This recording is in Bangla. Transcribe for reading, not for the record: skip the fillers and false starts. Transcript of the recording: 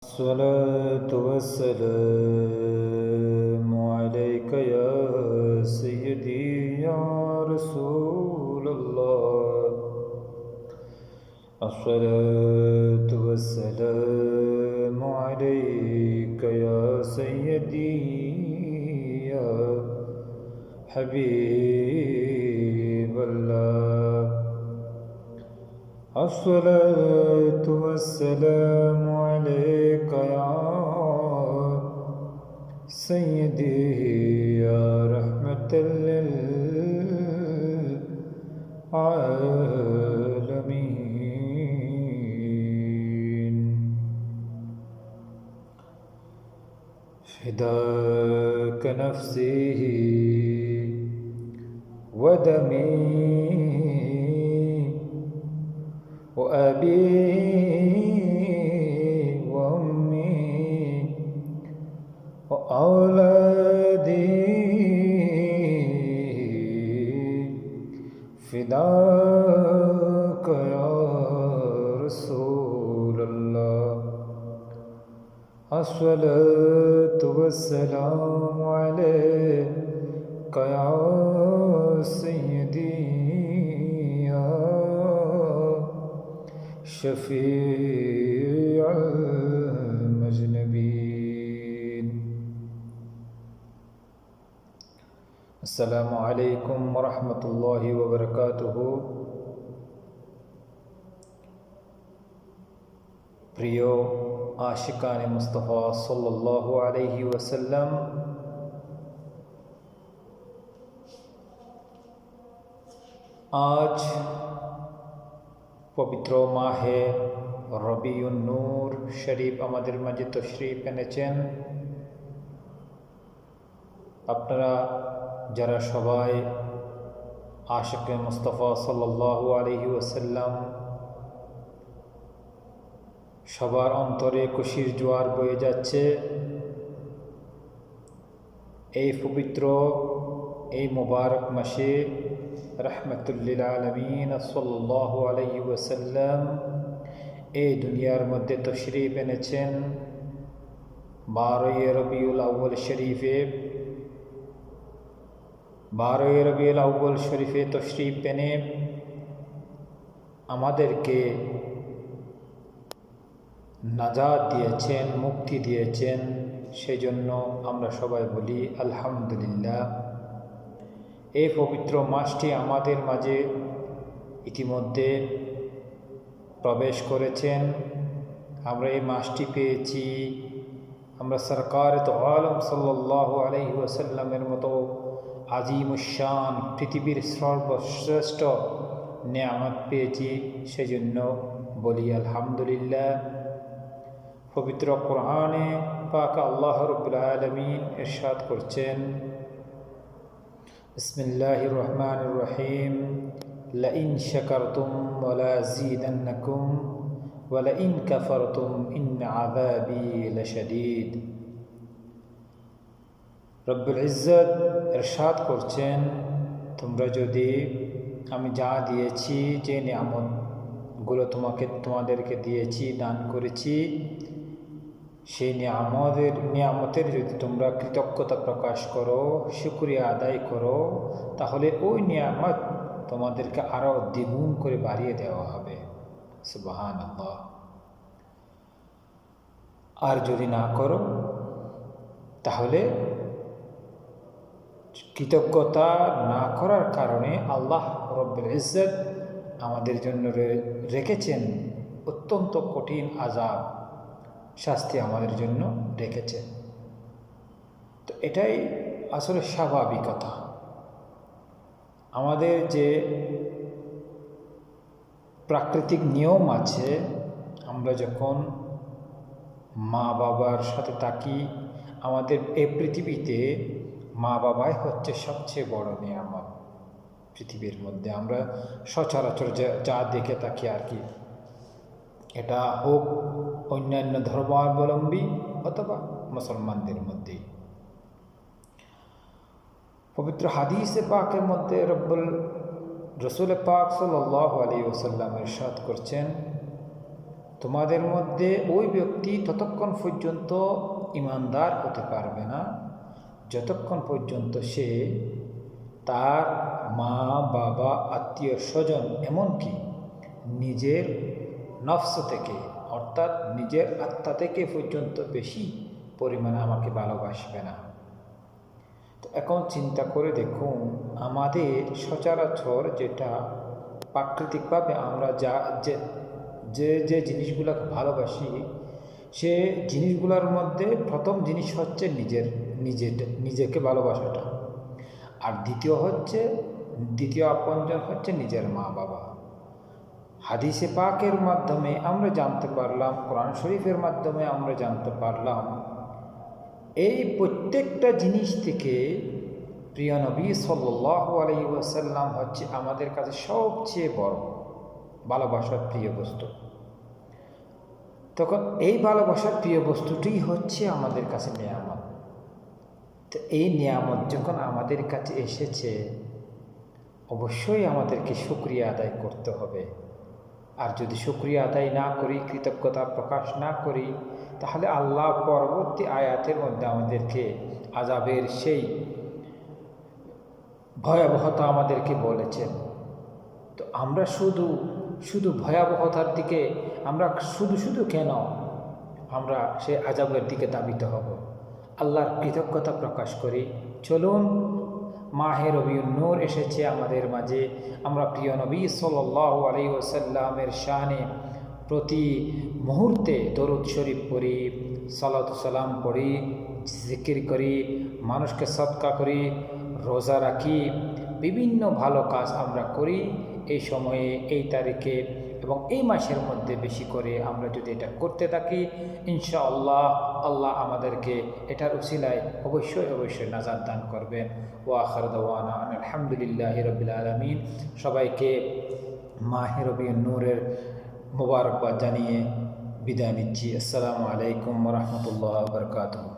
الصلاة والسلام عليك يا سيدي يا رسول الله. الصلاة والسلام عليك يا سيدي يا حبيب الله. الصلاة والسلام عليك يا سيدي يا رحمة للعالمين. فداك نفسي ودمي وأبي وأمي وأولادي فداك يا رسول الله. الصلاة والسلام عليك يا سيدي يا شفيع المذنبين. السلام عليكم ورحمة الله وبركاته. প্রিয় আশিকানে মুস্তাফা সাল্লাল্লাহু আলাইহি ওয়াসাল্লাম, আজ পবিত্র মাহে রবিউন নূর শরীফ আমাদের মাঝে তশরিফ এনেছেন। আপনারা যারা সবাই আশিকে মুস্তাফা সাল্লাল্লাহু আলাইহি ওয়াসাল্লাম, সবার অন্তরে খুশির জোয়ার বয়ে যাচ্ছে। এই পবিত্র এই মুবারক মাসে রাহমাতুল লিল আলামিন সাল্লাল্লাহু আলাইহি ওয়াসাল্লাম এই দুনিয়ার মধ্যে তশরিফ এনেছেন। 12 রবিউল আউয়াল শরীফে 12 রবিউল আউয়াল শরীফে তশরিফ এনে আমাদেরকে নাজাত দিয়েছেন, মুক্তি দিয়েছেন। সেজন্য আমরা সবাই বলি আলহামদুলিল্লাহ। এই পবিত্র মাসটি আমাদের মাঝে ইতিমধ্যে প্রবেশ করেছেন। আমরা এই মাসটি পেয়েছি। আমরা সরকারে আলম সাল্লাল্লাহু আলাইহি ওয়াসাল্লামের মতো আজিমুশান পৃথিবীর সর্বশ্রেষ্ঠ নেয়ামত পেয়েছি। সেজন্য বলি আলহামদুলিল্লাহ। পবিত্র কোরআনে পাক আল্লাহ রাব্বুল আলামিন ইরশাদ করছেন, বিসমিল্লাহির রহমানির রহিম, লাইন শাকারতুম ওয়া লাযীদান্নাকুম ওয়া লাইন কাফারতুম ইন্না আযাবি লাশাদীদ। রব্বুল ইজ্জত ইরশাদ করছেন, তোমরা যদি আমি যা দিয়েছি, যে নিয়ামতগুলো তোমাদেরকে দিয়েছি, দান করেছি, সেই নিয়ামতের যদি তোমরা কৃতজ্ঞতা প্রকাশ করো, শুকরিয়া আদায় করো, তাহলে ওই নিয়ামত তোমাদেরকে আরও দ্বিগুণ করে বাড়িয়ে দেওয়া হবে। সুবহানাল্লাহ। আর যদি না করো, তাহলে কৃতজ্ঞতা না করার কারণে আল্লাহ রব্বুল ইজ্জত আমাদের জন্য রেখেছেন অত্যন্ত কঠিন আযাব, শাস্তি আমাদের জন্য রেখেছেন। তো এটাই আসলে স্বাভাবিকতা। আমাদের যে প্রাকৃতিক নিয়ম আছে, আমরা যখন মা বাবার সাথে থাকি, আমাদের এই পৃথিবীতে মা বাবাই হচ্ছে সবচেয়ে বড় নিয়ামত পৃথিবীর মধ্যে। আমরা সচরাচর যা দেখে থাকি আর কি, এটা হোক অন্যান্য ধর্মাবলম্বী অথবা মুসলমানদের মধ্যেই। পবিত্র হাদিসে পাকের মধ্যে রসুল পাক সাল্লাল্লাহু আলাইহি ওয়াসাল্লাম ইরশাদ করছেন, তোমাদের মধ্যে ওই ব্যক্তি ততক্ষণ পর্যন্ত ইমানদার হতে পারবে না যতক্ষণ পর্যন্ত সে তার মা বাবা আত্মীয় স্বজন এমনকি নিজের নফস থেকে অর্থাৎ নিজের আত্মা থেকে পর্যন্ত বেশি পরিমাণে আমাকে ভালোবাসবে না। তো এখন চিন্তা করে দেখুন, আমাদের সচরাচর যেটা প্রাকৃতিকভাবে আমরা যে যে জিনিসগুলোকে ভালোবাসি, সে জিনিসগুলোর মধ্যে প্রথম জিনিস হচ্ছে নিজেকে ভালোবাসাটা, আর দ্বিতীয় আপনজন হচ্ছে নিজের মা বাবা। হাদিসে পাকের মাধ্যমে আমরা জানতে পারলাম, কোরআন শরীফের মাধ্যমে আমরা জানতে পারলাম, এই প্রত্যেকটা জিনিস থেকে প্রিয় নবী সাল্লাল্লাহু আলাইহি ওয়াসাল্লাম হচ্ছে আমাদের কাছে সবচেয়ে বড় ভালোবাসার প্রিয় বস্তু। তখন এই ভালোবাসার প্রিয় বস্তুটি হচ্ছে আমাদের কাছে নিয়ামত। তো এই নিয়ামত যখন আমাদের কাছে এসেছে, অবশ্যই আমাদেরকে শুকরিয়া আদায় করতে হবে। আর যদি শুকরিয়া আদায় না করি, কৃতজ্ঞতা প্রকাশ না করি, তাহলে আল্লাহ পরবর্তী আয়াতের মধ্যে আমাদেরকে আযাবের সেই ভয়াবহতা আমাদেরকে বলেছেন। তো আমরা শুধু ভয়াবহতার দিকে আমরা শুধু কেন আমরা সেই আযাবের দিকে ধাবিত হব? আল্লাহর কৃতজ্ঞতা প্রকাশ করি। চলুন, মাহে রবিউন নূর এসেছে আমাদের মাঝে, আমরা প্রিয় নবী সাল্লাল্লাহু আলাইহি ওয়াসাল্লামের শানে প্রতি মুহূর্তে দরুদ শরীফ পড়ি, সালাতু সালাম পড়ি, জিকির করি, মানুষকে সদকা করি, রোজা রাখি, বিভিন্ন ভালো কাজ আমরা করি। এই সময়ে, এই তারিখে এবং এই মাসের মধ্যে বেশি করে আমরা যদি এটা করতে থাকি, ইনশাআল্লাহ আল্লাহ আমাদেরকে এটার উসিলায় অবশ্যই নাজাত দান করবেন। ওয়া আখিরু দাওয়ানা আলহামদুলিল্লাহি রাব্বিল আলামিন। সবাইকে মাহে রবিউন নূরের মোবারকবাদ জানিয়ে বিদায় নিচ্ছি। আসসালামু আলাইকুম ওয়া রাহমাতুল্লাহি ওয়া বারাকাতুহু।